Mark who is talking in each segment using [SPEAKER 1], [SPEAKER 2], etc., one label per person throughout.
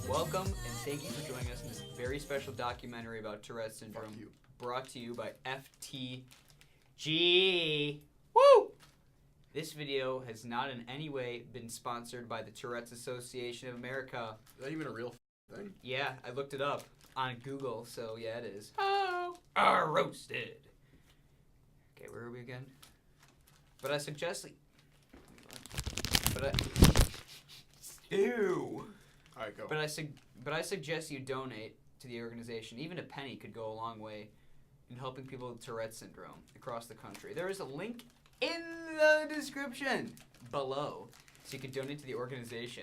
[SPEAKER 1] Welcome and thank you for joining us in this very special documentary about Tourette Syndrome, brought to you by FTG. Woo! This video has not in any way been sponsored by the Tourette's Association of America.
[SPEAKER 2] Is that even a real thing?
[SPEAKER 1] Yeah, I looked it up on Google, so yeah, it is. Oh, roasted. Okay, where are we again? But I suggest... Ew!
[SPEAKER 2] Alright, go.
[SPEAKER 1] But I suggest you donate to the organization. Even a penny could go a long way in helping people with Tourette Syndrome across the country. There is a link in the description below, so you can donate to the organization.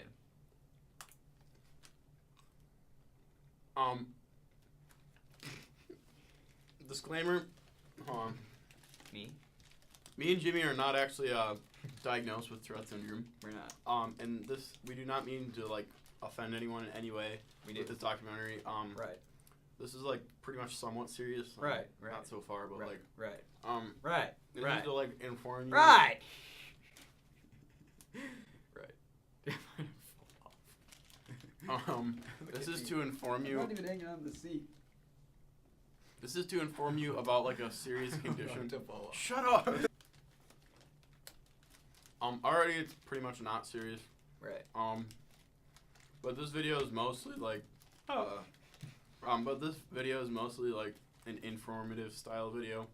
[SPEAKER 2] Disclaimer. Hold on.
[SPEAKER 1] Me
[SPEAKER 2] and Jimmy are not actually diagnosed with Tourette Syndrome.
[SPEAKER 1] We're not.
[SPEAKER 2] And this, we do not mean to like offend anyone in any way with this documentary.
[SPEAKER 1] Right.
[SPEAKER 2] This is like pretty much somewhat serious.
[SPEAKER 1] Right.
[SPEAKER 2] Not so far, but like.
[SPEAKER 1] Right.
[SPEAKER 2] Right. This is to like inform you.
[SPEAKER 1] Right.
[SPEAKER 2] This is to inform you.
[SPEAKER 3] I'm not even hanging on the seat.
[SPEAKER 2] This is to inform you about like a serious condition.
[SPEAKER 3] Shut up.
[SPEAKER 2] Already it's pretty much not serious.
[SPEAKER 1] Right.
[SPEAKER 2] But this video is mostly like, but this video is mostly like an informative style video.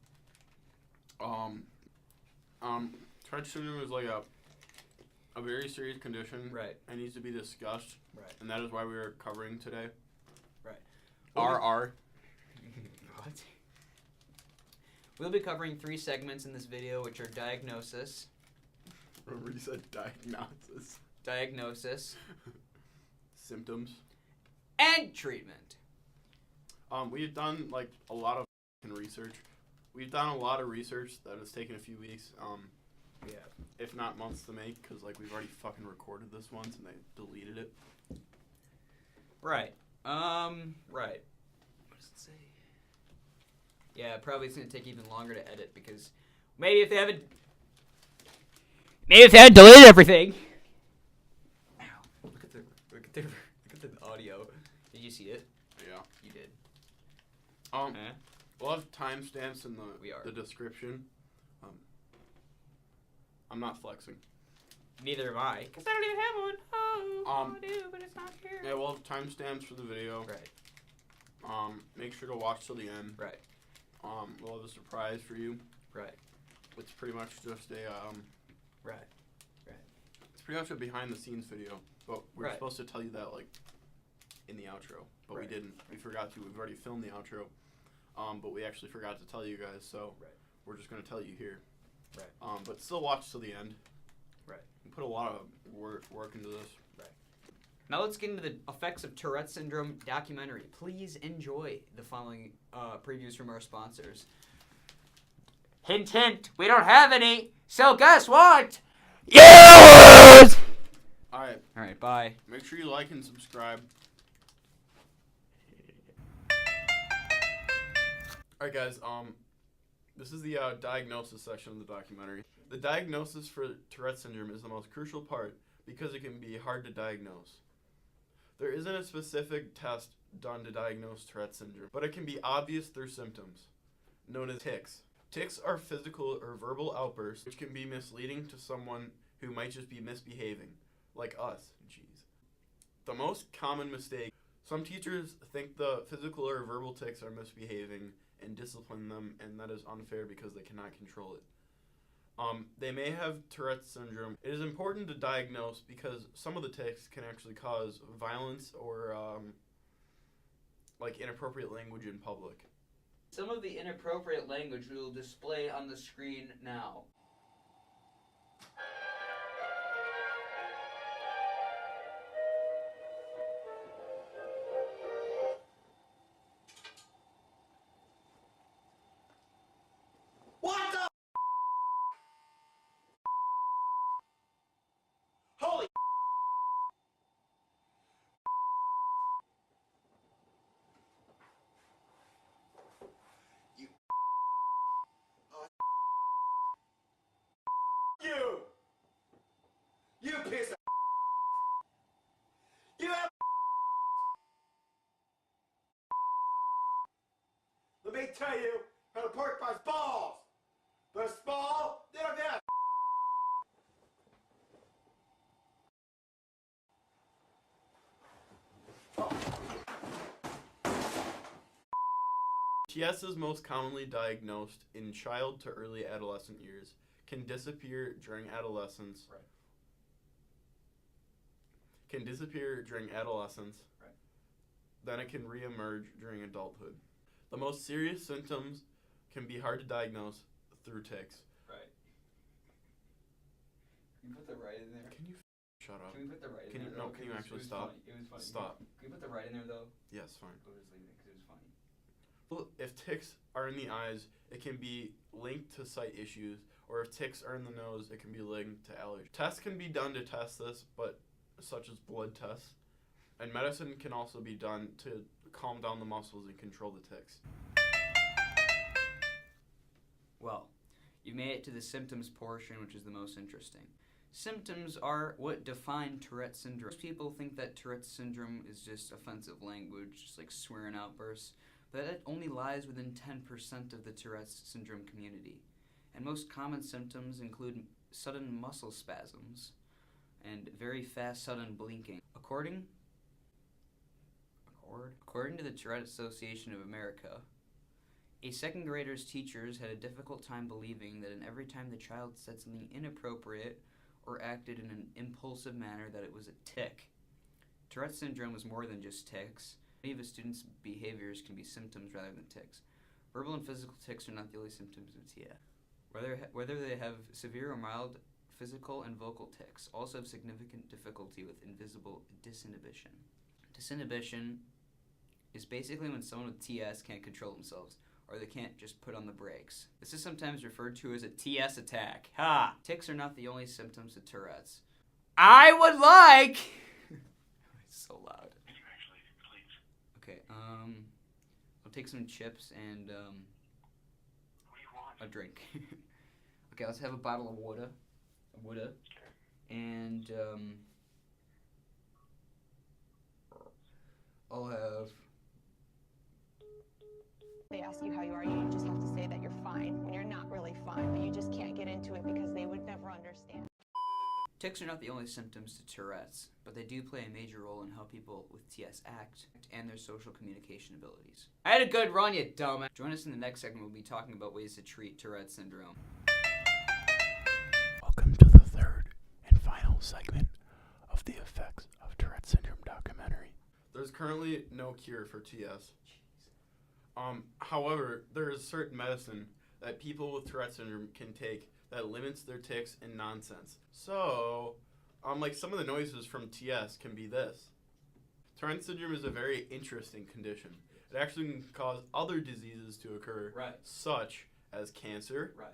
[SPEAKER 2] Tourette syndrome is like a very serious condition.
[SPEAKER 1] Right.
[SPEAKER 2] It needs to be discussed.
[SPEAKER 1] Right.
[SPEAKER 2] And that is why we are covering today.
[SPEAKER 1] Right.
[SPEAKER 2] RR.
[SPEAKER 1] What? We'll be covering 3 segments in this video, which are diagnosis.
[SPEAKER 2] Remember you said
[SPEAKER 1] Diagnosis.
[SPEAKER 2] Symptoms.
[SPEAKER 1] And treatment.
[SPEAKER 2] We've done like a lot of research. We've done a lot of research that has taken a few weeks.
[SPEAKER 1] Yeah.
[SPEAKER 2] If not months to make, because like we've already fucking recorded this once and they deleted it.
[SPEAKER 1] Right. Right. What does it say? Yeah, probably it's gonna take even longer to edit because maybe if they haven't deleted everything. Ow. Look at the audio. Did you see it?
[SPEAKER 2] Yeah.
[SPEAKER 1] You did.
[SPEAKER 2] We'll have timestamps in the description. I'm not flexing.
[SPEAKER 1] Neither am I. Because I don't even have one. Oh, I do, but it's not here.
[SPEAKER 2] Yeah, we'll have timestamps for the video.
[SPEAKER 1] Right.
[SPEAKER 2] Make sure to watch till the end.
[SPEAKER 1] Right.
[SPEAKER 2] We'll have a surprise for you.
[SPEAKER 1] Right.
[SPEAKER 2] It's pretty much just a
[SPEAKER 1] Right.
[SPEAKER 2] It's pretty much a behind the scenes video, but we were supposed to tell you that like in the outro, but we didn't. We forgot to. We've already filmed the outro, but we actually forgot to tell you guys. So we're just gonna tell you here.
[SPEAKER 1] Right.
[SPEAKER 2] But still watch till the end.
[SPEAKER 1] Right.
[SPEAKER 2] We put a lot of work into this.
[SPEAKER 1] Right. Now let's get into the effects of Tourette Syndrome documentary. Please enjoy the following previews from our sponsors. Hint, hint, we don't have any, so guess what? Yes! Alright, bye.
[SPEAKER 2] Make sure you like and subscribe. Alright guys, this is the diagnosis section of the documentary. The diagnosis for Tourette syndrome is the most crucial part because it can be hard to diagnose. There isn't a specific test done to diagnose Tourette syndrome, but it can be obvious through symptoms, known as tics. Tics are physical or verbal outbursts which can be misleading to someone who might just be misbehaving, like us. Jeez. The most common mistake, some teachers think the physical or verbal tics are misbehaving and discipline them, and that is unfair because they cannot control it. They may have Tourette syndrome. It is important to diagnose because some of the tics can actually cause violence or like inappropriate language in public.
[SPEAKER 1] Some of the inappropriate language we will display on the screen now.
[SPEAKER 3] What the? Holy. You. tell you how to pork my balls. They're small, they don't have.
[SPEAKER 2] TS is most commonly diagnosed in child to early adolescent years, can disappear during adolescence.
[SPEAKER 1] Right.
[SPEAKER 2] Can disappear during adolescence.
[SPEAKER 1] Right.
[SPEAKER 2] Then it can reemerge during adulthood. The most serious symptoms can be hard to diagnose through tics.
[SPEAKER 1] Right. Can you put the right in there?
[SPEAKER 2] Can you shut up?
[SPEAKER 1] Can we put the right in
[SPEAKER 2] Can
[SPEAKER 1] there?
[SPEAKER 2] you no?
[SPEAKER 1] though?
[SPEAKER 2] Can you actually
[SPEAKER 1] It was
[SPEAKER 2] stop?
[SPEAKER 1] Funny. It was funny.
[SPEAKER 2] Stop.
[SPEAKER 1] Can we put the right in there though?
[SPEAKER 2] Yes, fine.
[SPEAKER 1] We'll just leave it because it was funny.
[SPEAKER 2] Well, if tics are in the eyes, it can be linked to sight issues, or if tics are in the nose, it can be linked to allergies. Tests can be done to test this, but such as blood tests, and medicine can also be done to calm down the muscles and control the tics.
[SPEAKER 1] Well, you made it to the symptoms portion, which is the most interesting. Symptoms are what define Tourette syndrome. Most people think that Tourette syndrome is just offensive language, just like swearing outbursts, but it only lies within 10% of the Tourette syndrome community. And most common symptoms include sudden muscle spasms and very fast sudden blinking. According to the Tourette Association of America, a second grader's teachers had a difficult time believing that in every time the child said something inappropriate or acted in an impulsive manner that it was a tic. Tourette syndrome is more than just tics. Many of a student's behaviors can be symptoms rather than tics. Verbal and physical tics are not the only symptoms of TIA. Whether they have severe or mild physical and vocal tics, also have significant difficulty with invisible disinhibition. Disinhibition is basically when someone with TS can't control themselves, or they can't just put on the brakes. This is sometimes referred to as a TS attack. Ha! Tics are not the only symptoms of Tourette's. I would like... It's so loud.
[SPEAKER 4] Can you actually, please?
[SPEAKER 1] Okay, I'll take some chips and,
[SPEAKER 4] What do you want?
[SPEAKER 1] a drink. Okay, let's have a bottle of water. And, I'll have...
[SPEAKER 5] They ask you how you are, you just have to say that you're fine when you're not really fine, but you just can't get into it because they would never understand.
[SPEAKER 1] Tics are not the only symptoms to Tourette's, but they do play a major role in how people with TS act and their social communication abilities. I had a good run, you dumbass. Join us in the next segment. We'll be talking about ways to treat Tourette syndrome.
[SPEAKER 6] Welcome to the third and final segment of the effects of Tourette syndrome documentary.
[SPEAKER 2] There's currently no cure for TS. However, there is certain medicine that people with Tourette syndrome can take that limits their tics and nonsense. So, like some of the noises from TS can be this. Tourette syndrome is a very interesting condition. It actually can cause other diseases to occur,
[SPEAKER 1] Right.
[SPEAKER 2] such as cancer,
[SPEAKER 1] Right.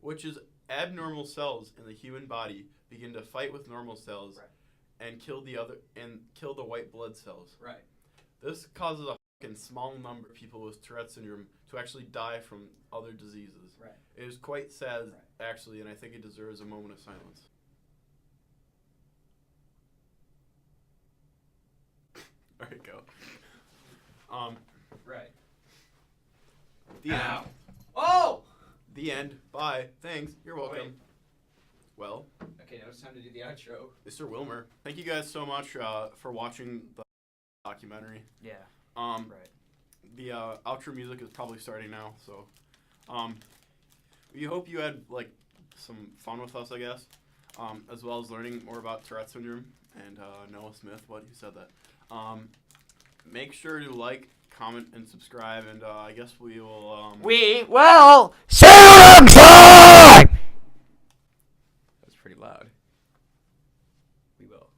[SPEAKER 2] which is abnormal cells in the human body begin to fight with normal cells
[SPEAKER 1] Right.
[SPEAKER 2] and kill the white blood cells.
[SPEAKER 1] Right.
[SPEAKER 2] This causes a small number of people with Tourette syndrome to actually die from other diseases.
[SPEAKER 1] Right.
[SPEAKER 2] It is quite sad,
[SPEAKER 1] Right.
[SPEAKER 2] actually, and I think it deserves a moment of silence. There you go.
[SPEAKER 1] Right.
[SPEAKER 2] The end.
[SPEAKER 1] Oh!
[SPEAKER 2] The end. Bye. Thanks. You're welcome.
[SPEAKER 1] Wait.
[SPEAKER 2] Well,
[SPEAKER 1] Okay, now it's time to do the outro.
[SPEAKER 2] Mr. Wilmer, thank you guys so much for watching the documentary.
[SPEAKER 1] Yeah.
[SPEAKER 2] Right.
[SPEAKER 1] Right.
[SPEAKER 2] The outro music is probably starting now, so we hope you had like some fun with us, I guess, as well as learning more about Tourette syndrome and Noah Smith. What you said that. Make sure to like, comment, and subscribe, and I guess we will.
[SPEAKER 1] We will see you next time! That's pretty loud. We will.